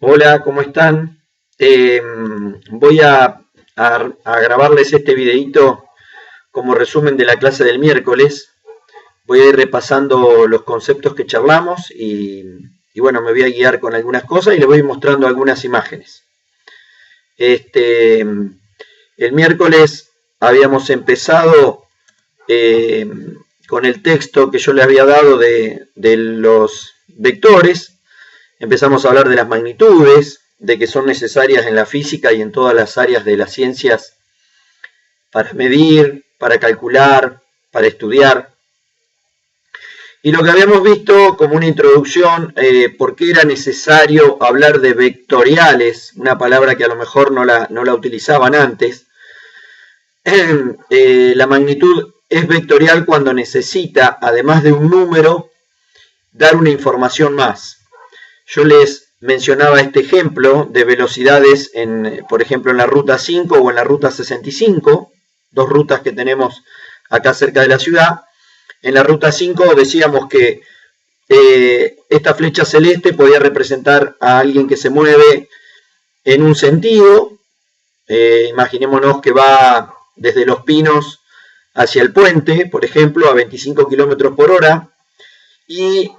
Hola, ¿cómo están? Voy a grabarles este videito como resumen de la clase del miércoles. Voy a ir repasando los conceptos que charlamos y bueno, me voy a guiar con algunas cosas y les voy a ir mostrando algunas imágenes. El miércoles habíamos empezado con el texto que yo le había dado de los vectores. Empezamos a hablar de las magnitudes, de que son necesarias en la física y en todas las áreas de las ciencias para medir, para calcular, para estudiar. Y lo que habíamos visto como una introducción, por qué era necesario hablar de vectoriales, una palabra que a lo mejor no la utilizaban antes. La magnitud es vectorial cuando necesita, además de un número, dar una información más. Yo les mencionaba este ejemplo de velocidades, por ejemplo, en la ruta 5 o en la ruta 65, dos rutas que tenemos acá cerca de la ciudad. En la ruta 5 decíamos que esta flecha celeste podía representar a alguien que se mueve en un sentido. Imaginémonos que va desde Los Pinos hacia el puente, por ejemplo, a 25 km por hora. Y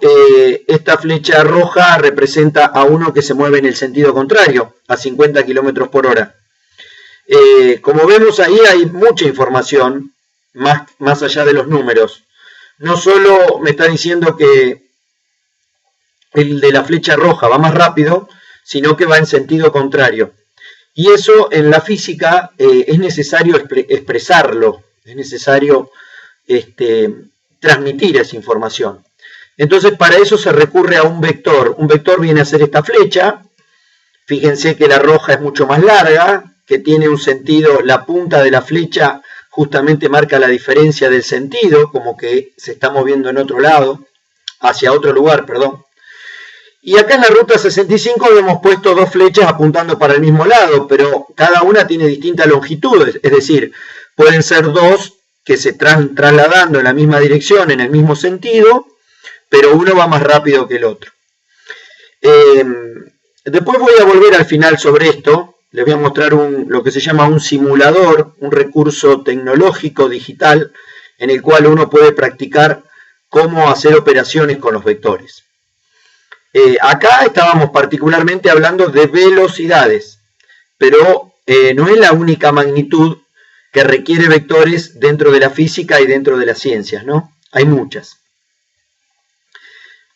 esta flecha roja representa a uno que se mueve en el sentido contrario, a 50 km por hora. Como vemos ahí hay mucha información, más allá de los números. No solo me está diciendo que el de la flecha roja va más rápido, sino que va en sentido contrario. Y eso en la física es necesario expresarlo, es necesario transmitir esa información. Entonces para eso se recurre a un vector. Un vector viene a ser esta flecha. Fíjense que la roja es mucho más larga, que tiene un sentido, la punta de la flecha justamente marca la diferencia del sentido, como que se está moviendo en otro lado, hacia otro lugar, perdón. Y acá en la ruta 65 hemos puesto dos flechas apuntando para el mismo lado, pero cada una tiene distintas longitudes, es decir, pueden ser dos que se trasladando en la misma dirección, en el mismo sentido, pero uno va más rápido que el otro. Después voy a volver al final sobre esto. Les voy a mostrar lo que se llama un simulador, un recurso tecnológico digital en el cual uno puede practicar cómo hacer operaciones con los vectores. Acá estábamos particularmente hablando de velocidades, pero no es la única magnitud que requiere vectores dentro de la física y dentro de las ciencias, ¿no? Hay muchas.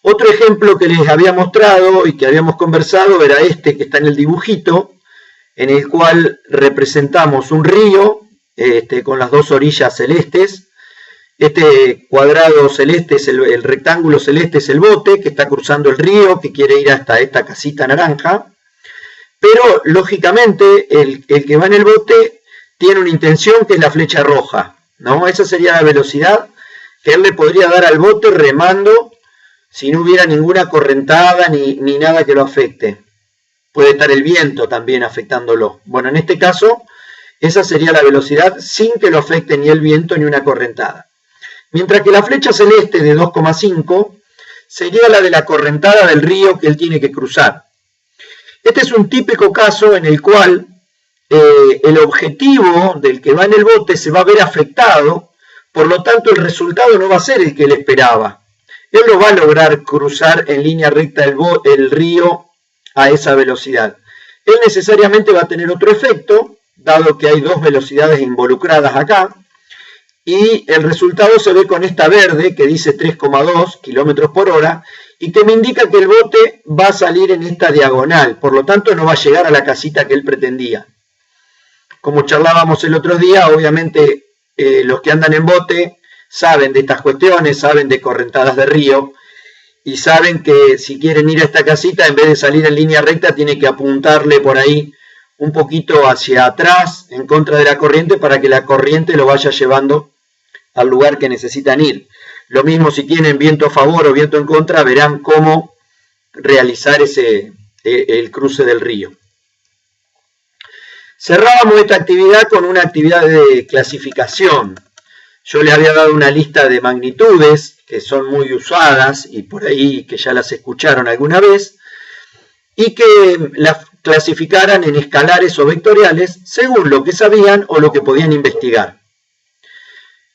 Otro ejemplo que les había mostrado y que habíamos conversado era este que está en el dibujito, en el cual representamos un río con las dos orillas celestes. Este cuadrado celeste, el rectángulo celeste es el bote que está cruzando el río, que quiere ir hasta esta casita naranja. Pero lógicamente el que va en el bote tiene una intención que es la flecha roja, ¿no? Esa sería la velocidad que él le podría dar al bote remando si no hubiera ninguna correntada ni nada que lo afecte. Puede estar el viento también afectándolo. Bueno, en este caso, esa sería la velocidad sin que lo afecte ni el viento ni una correntada. Mientras que la flecha celeste de 2,5 sería la de la correntada del río que él tiene que cruzar. Este es un típico caso en el cual el objetivo del que va en el bote se va a ver afectado, por lo tanto el resultado no va a ser el que él esperaba. Él no va a lograr cruzar en línea recta el río a esa velocidad. Él necesariamente va a tener otro efecto, dado que hay dos velocidades involucradas acá, y el resultado se ve con esta verde que dice 3,2 km por hora y que me indica que el bote va a salir en esta diagonal, por lo tanto no va a llegar a la casita que él pretendía. Como charlábamos el otro día, obviamente los que andan en bote saben de estas cuestiones, saben de correntadas de río y saben que si quieren ir a esta casita, en vez de salir en línea recta, tiene que apuntarle por ahí un poquito hacia atrás, en contra de la corriente, para que la corriente lo vaya llevando al lugar que necesitan ir. Lo mismo si tienen viento a favor o viento en contra, verán cómo realizar el cruce del río. Cerrábamos esta actividad con una actividad de clasificación. Yo les había dado una lista de magnitudes que son muy usadas y por ahí que ya las escucharon alguna vez. y que las clasificaran en escalares o vectoriales según lo que sabían o lo que podían investigar.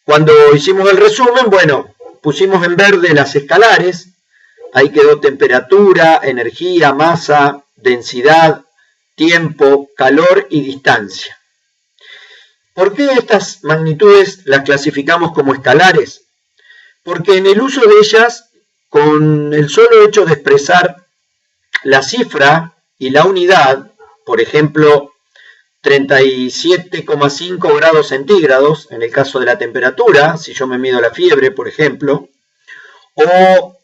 Cuando hicimos el resumen, bueno, pusimos en verde las escalares, ahí quedó temperatura, energía, masa, densidad, tiempo, calor y distancia. ¿Por qué estas magnitudes las clasificamos como escalares? Porque en el uso de ellas, con el solo hecho de expresar la cifra y la unidad, por ejemplo, 37,5 grados centígrados, en el caso de la temperatura, si yo me mido la fiebre, por ejemplo, o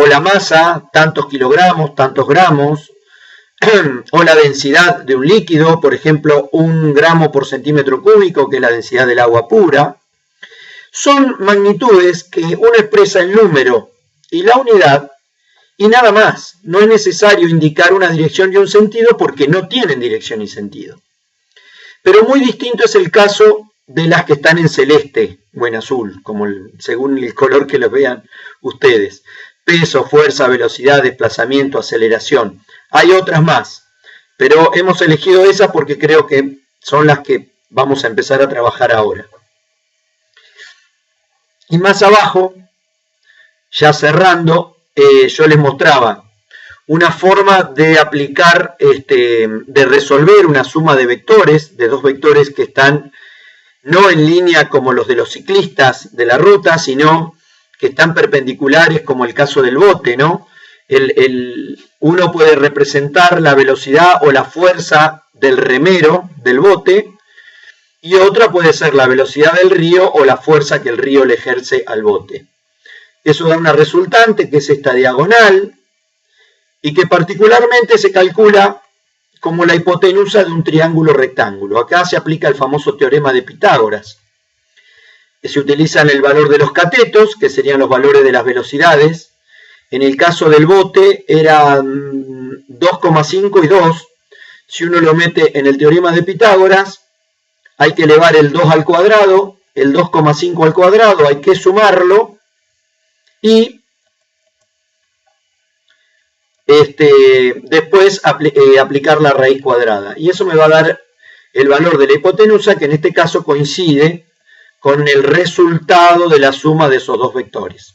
la masa, tantos kilogramos, tantos gramos, o la densidad de un líquido, por ejemplo, 1 gramo por centímetro cúbico, que es la densidad del agua pura, son magnitudes que uno expresa el número y la unidad, y nada más. No es necesario indicar una dirección y un sentido porque no tienen dirección y sentido. Pero muy distinto es el caso de las que están en celeste o en azul, como según el color que los vean ustedes. Peso, fuerza, velocidad, desplazamiento, aceleración. Hay otras más, pero hemos elegido esas porque creo que son las que vamos a empezar a trabajar ahora. Y más abajo, ya cerrando, yo les mostraba una forma de aplicar, de resolver una suma de vectores, de dos vectores que están no en línea como los de los ciclistas de la ruta, sino que están perpendiculares como el caso del bote, ¿no? Uno puede representar la velocidad o la fuerza del remero del bote, y otra puede ser la velocidad del río o la fuerza que el río le ejerce al bote. Eso da una resultante que es esta diagonal y que particularmente se calcula como la hipotenusa de un triángulo rectángulo. Acá se aplica el famoso teorema de Pitágoras. Se utilizan el valor de los catetos, que serían los valores de las velocidades. En el caso del bote eran 2,5 y 2. Si uno lo mete en el teorema de Pitágoras, hay que elevar el 2 al cuadrado, el 2,5 al cuadrado, hay que sumarlo y después aplicar la raíz cuadrada. Y eso me va a dar el valor de la hipotenusa, que en este caso coincide con el resultado de la suma de esos dos vectores.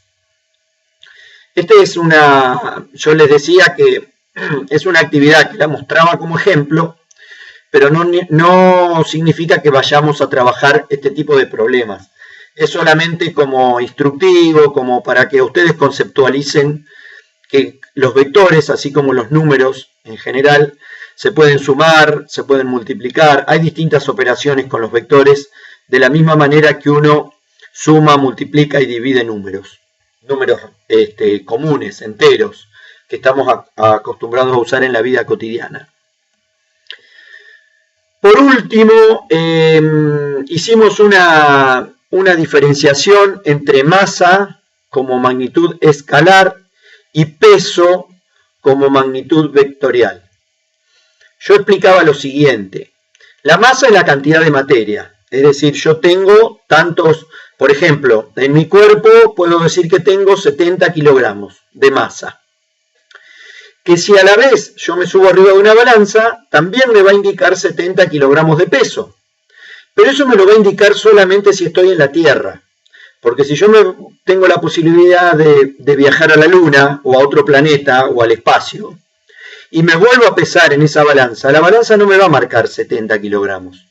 Yo les decía que es una actividad que la mostraba como ejemplo, pero no significa que vayamos a trabajar este tipo de problemas. Es solamente como instructivo, como para que ustedes conceptualicen que los vectores, así como los números en general, se pueden sumar, se pueden multiplicar. Hay distintas operaciones con los vectores, de la misma manera que uno suma, multiplica y divide números. Números comunes, enteros, que estamos acostumbrados a usar en la vida cotidiana. Por último, hicimos una diferenciación entre masa como magnitud escalar y peso como magnitud vectorial. Yo explicaba lo siguiente: la masa es la cantidad de materia, es decir, yo tengo tantos, por ejemplo, en mi cuerpo puedo decir que tengo 70 kilogramos de masa. Que si a la vez yo me subo arriba de una balanza, también me va a indicar 70 kilogramos de peso. Pero eso me lo va a indicar solamente si estoy en la Tierra. Porque si yo tengo la posibilidad de viajar a la Luna o a otro planeta o al espacio, y me vuelvo a pesar en esa balanza, la balanza no me va a marcar 70 kilogramos.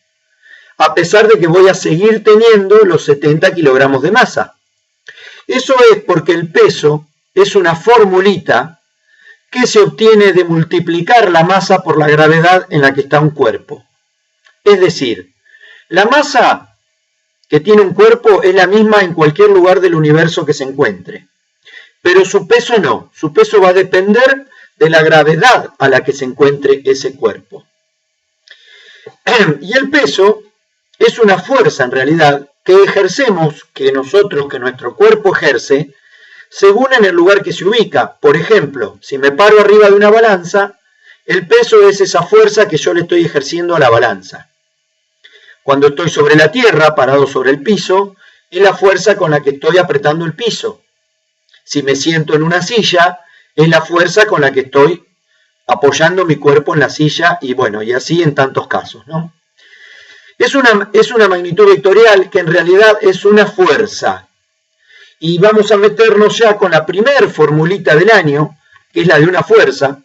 A pesar de que voy a seguir teniendo los 70 kilogramos de masa. Eso es porque el peso es una formulita que se obtiene de multiplicar la masa por la gravedad en la que está un cuerpo. Es decir, la masa que tiene un cuerpo es la misma en cualquier lugar del universo que se encuentre, pero su peso no. Su peso va a depender de la gravedad a la que se encuentre ese cuerpo. Y el peso es una fuerza en realidad que ejercemos, que nuestro cuerpo ejerce, según en el lugar que se ubica. Por ejemplo, si me paro arriba de una balanza, el peso es esa fuerza que yo le estoy ejerciendo a la balanza. Cuando estoy sobre la tierra, parado sobre el piso, es la fuerza con la que estoy apretando el piso. Si me siento en una silla, es la fuerza con la que estoy apoyando mi cuerpo en la silla y bueno, y así en tantos casos, ¿no? Es una magnitud vectorial que en realidad es una fuerza. Y vamos a meternos ya con la primer formulita del año, que es la de una fuerza,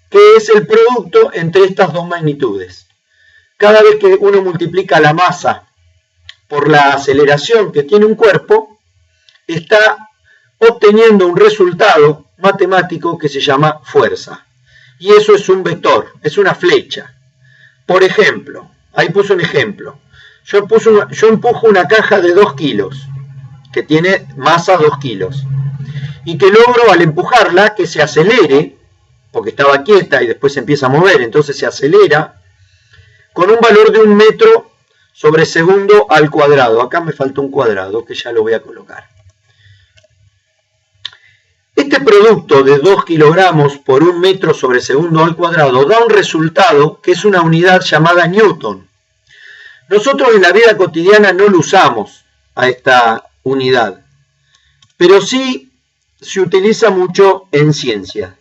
que es el producto entre estas dos magnitudes. Cada vez que uno multiplica la masa por la aceleración que tiene un cuerpo, está obteniendo un resultado matemático que se llama fuerza. Y eso es un vector, es una flecha. Por ejemplo, ahí puse un ejemplo. Yo empujo una caja de 2 kilos, que tiene masa 2 kilos, y que logro al empujarla que se acelere, porque estaba quieta y después se empieza a mover, entonces se acelera, con un valor de 1 metro sobre segundo al cuadrado. Acá me falta un cuadrado que ya lo voy a colocar. Este producto de 2 kilogramos por 1 metro sobre segundo al cuadrado da un resultado que es una unidad llamada Newton. Nosotros en la vida cotidiana no lo usamos a esta unidad, pero sí se utiliza mucho en ciencia.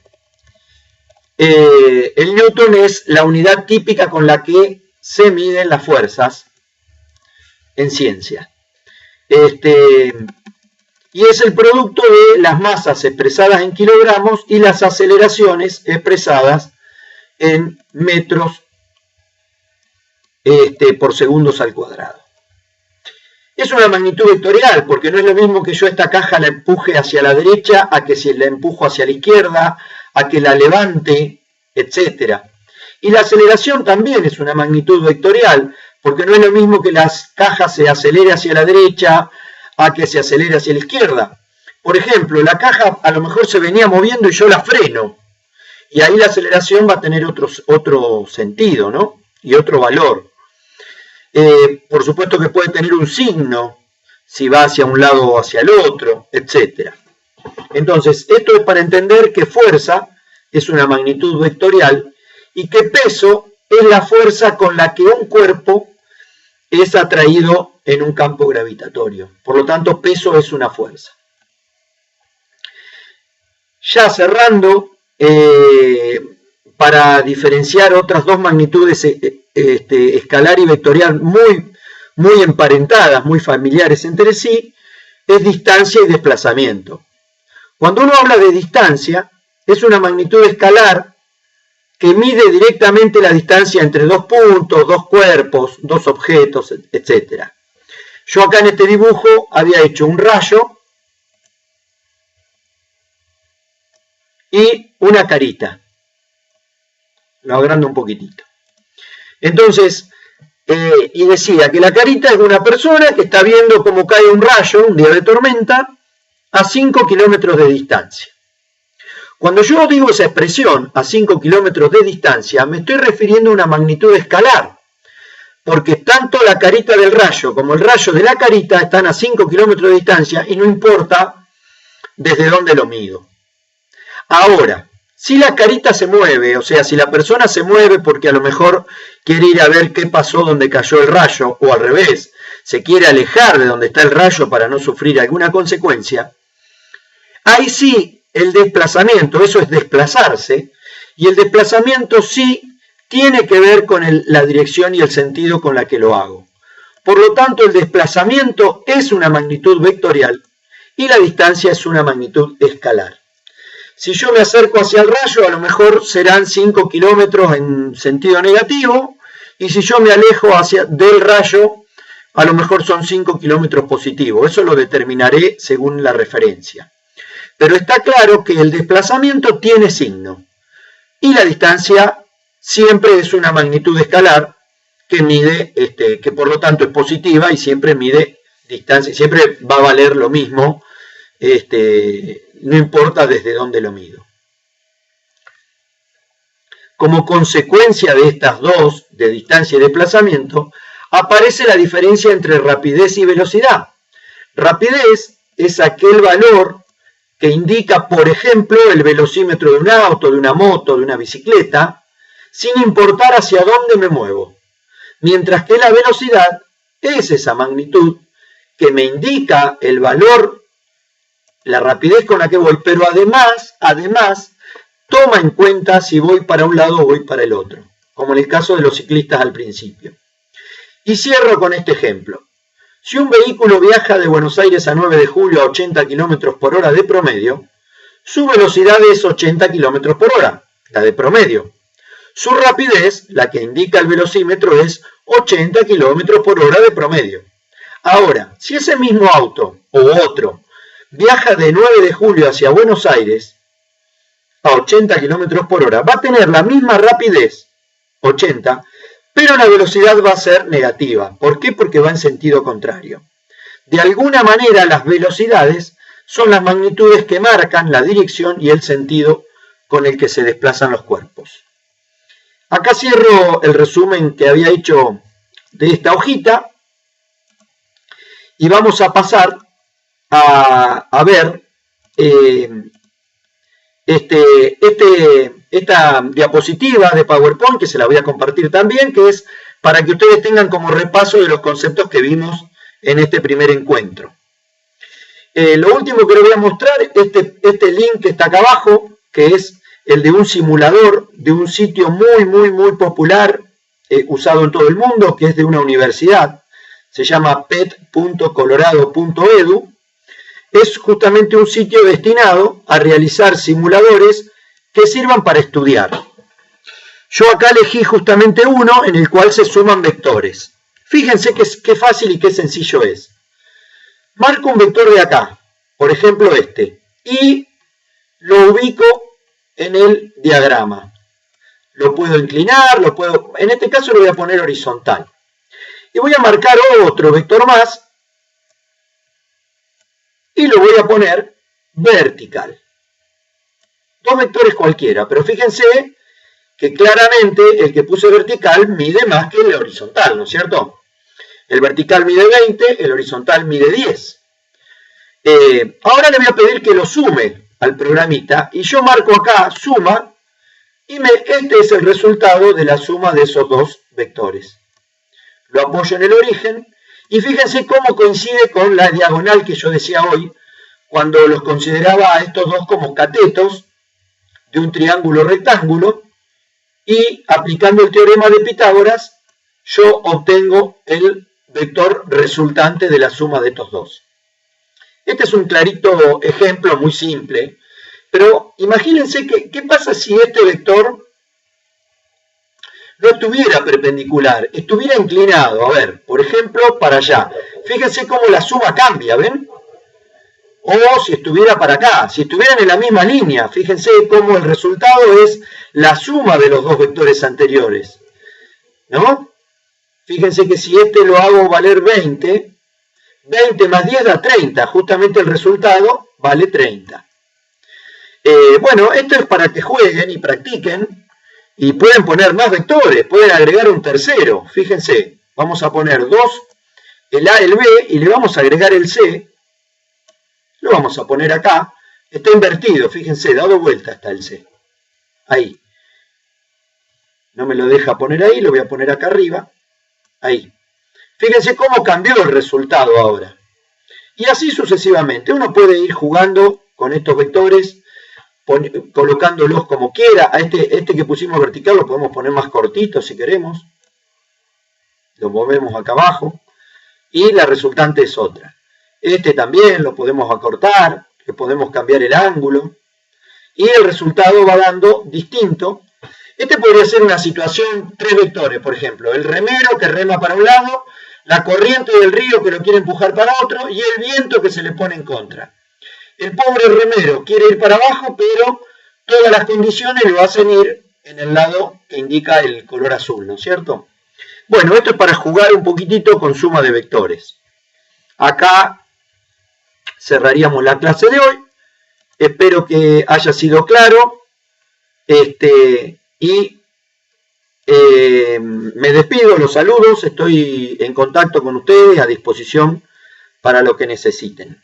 El Newton es la unidad típica con la que se miden las fuerzas en ciencia. Y es el producto de las masas expresadas en kilogramos y las aceleraciones expresadas en metros por segundos al cuadrado. Es una magnitud vectorial, porque no es lo mismo que yo esta caja la empuje hacia la derecha, a que si la empujo hacia la izquierda, a que la levante, etc. Y la aceleración también es una magnitud vectorial, porque no es lo mismo que las cajas se acelere hacia la derecha, a que se acelere hacia la izquierda. Por ejemplo, la caja a lo mejor se venía moviendo y yo la freno. Y ahí la aceleración va a tener otro sentido, ¿no? Y otro valor. Por supuesto que puede tener un signo, si va hacia un lado o hacia el otro, etc. Entonces, esto es para entender que fuerza es una magnitud vectorial y que peso es la fuerza con la que un cuerpo es atraído en un campo gravitatorio. Por lo tanto, peso es una fuerza. Ya cerrando, para diferenciar otras dos magnitudes escalar y vectorial muy emparentadas, muy familiares entre sí, es distancia y desplazamiento. Cuando uno habla de distancia, es una magnitud escalar que mide directamente la distancia entre dos puntos, dos cuerpos, dos objetos, etc. Yo acá en este dibujo había hecho un rayo y una carita. Lo agrando un poquitito. Entonces, y decía que la carita es de una persona que está viendo cómo cae un rayo, un día de tormenta, a 5 kilómetros de distancia. Cuando yo digo esa expresión, a 5 kilómetros de distancia, me estoy refiriendo a una magnitud escalar, porque tanto la carita del rayo como el rayo de la carita están a 5 kilómetros de distancia y no importa desde dónde lo mido. Ahora, si la carita se mueve, o sea, si la persona se mueve porque a lo mejor quiere ir a ver qué pasó donde cayó el rayo, o al revés, se quiere alejar de donde está el rayo para no sufrir alguna consecuencia, ahí sí el desplazamiento, eso es desplazarse, y el desplazamiento sí tiene que ver con la dirección y el sentido con la que lo hago. Por lo tanto, el desplazamiento es una magnitud vectorial y la distancia es una magnitud escalar. Si yo me acerco hacia el rayo, a lo mejor serán 5 kilómetros en sentido negativo, y si yo me alejo del rayo, a lo mejor son 5 kilómetros positivos. Eso lo determinaré según la referencia. Pero está claro que el desplazamiento tiene signo, y la distancia siempre es una magnitud escalar que mide, que por lo tanto es positiva y siempre mide distancia, siempre va a valer lo mismo, no importa desde dónde lo mido. Como consecuencia de estas dos, de distancia y desplazamiento, aparece la diferencia entre rapidez y velocidad. Rapidez es aquel valor que indica, por ejemplo, el velocímetro de un auto, de una moto, de una bicicleta, sin importar hacia dónde me muevo. Mientras que la velocidad es esa magnitud que me indica el valor la rapidez con la que voy, pero además toma en cuenta si voy para un lado o voy para el otro, como en el caso de los ciclistas al principio. Y cierro con este ejemplo. Si un vehículo viaja de Buenos Aires a 9 de julio a 80 km por hora de promedio, su velocidad es 80 km por hora, la de promedio. Su rapidez, la que indica el velocímetro, es 80 km por hora de promedio. Ahora, si ese mismo auto o otro viaja de 9 de julio hacia Buenos Aires a 80 km por hora, va a tener la misma rapidez, 80, pero la velocidad va a ser negativa. ¿Por qué? Porque va en sentido contrario. De alguna manera, las velocidades son las magnitudes que marcan la dirección y el sentido con el que se desplazan los cuerpos. Acá cierro el resumen que había hecho de esta hojita y vamos a pasar a ver esta diapositiva de PowerPoint, que se la voy a compartir también, que es para que ustedes tengan como repaso de los conceptos que vimos en este primer encuentro. Lo último que les voy a mostrar es este link que está acá abajo, que es el de un simulador de un sitio muy popular, usado en todo el mundo, que es de una universidad. Se llama pet.colorado.edu. Es justamente un sitio destinado a realizar simuladores que sirvan para estudiar. Yo acá elegí justamente uno en el cual se suman vectores. Fíjense qué fácil y qué sencillo es. Marco un vector de acá, por ejemplo este, y lo ubico en el diagrama. Lo puedo inclinar, en este caso lo voy a poner horizontal. Y voy a marcar otro vector más y lo voy a poner vertical. Dos vectores cualquiera, pero fíjense que claramente el que puse vertical mide más que el horizontal, ¿no es cierto? El vertical mide 20, el horizontal mide 10. Ahora le voy a pedir que lo sume al programita y yo marco acá suma y este es el resultado de la suma de esos dos vectores. Lo apoyo en el origen y fíjense cómo coincide con la diagonal que yo decía hoy cuando los consideraba a estos dos como catetos de un triángulo rectángulo y aplicando el teorema de Pitágoras yo obtengo el vector resultante de la suma de estos dos. Este es un clarito ejemplo muy simple, pero imagínense qué pasa si este vector no estuviera perpendicular, estuviera inclinado. A ver, por ejemplo, para allá. Fíjense cómo la suma cambia, ¿ven? O si estuviera para acá, si estuvieran en la misma línea, fíjense cómo el resultado es la suma de los dos vectores anteriores, ¿no? Fíjense que si este lo hago valer 20, 20 más 10 da 30, justamente el resultado vale 30. Bueno, esto es para que jueguen y practiquen y pueden poner más vectores, pueden agregar un tercero. Fíjense, vamos a poner 2, el A, el B y le vamos a agregar el C. Lo vamos a poner acá. Está invertido, fíjense, dado vuelta está el C. Ahí. No me lo deja poner ahí, lo voy a poner acá arriba. Ahí. Fíjense cómo cambió el resultado ahora. Y así sucesivamente. Uno puede ir jugando con estos vectores, colocándolos como quiera. A este que pusimos vertical lo podemos poner más cortito si queremos. Lo movemos acá abajo. Y la resultante es otra. Este también lo podemos acortar, le podemos cambiar el ángulo. Y el resultado va dando distinto. Este podría ser una situación, 3 vectores, por ejemplo. El remero que rema para un lado, la corriente del río que lo quiere empujar para otro y el viento que se le pone en contra. El pobre remero quiere ir para abajo, pero todas las condiciones lo hacen ir en el lado que indica el color azul, ¿no es cierto? Bueno, esto es para jugar un poquitito con suma de vectores. Acá cerraríamos la clase de hoy. Espero que haya sido claro. Me despido, los saludos, estoy en contacto con ustedes, a disposición para lo que necesiten.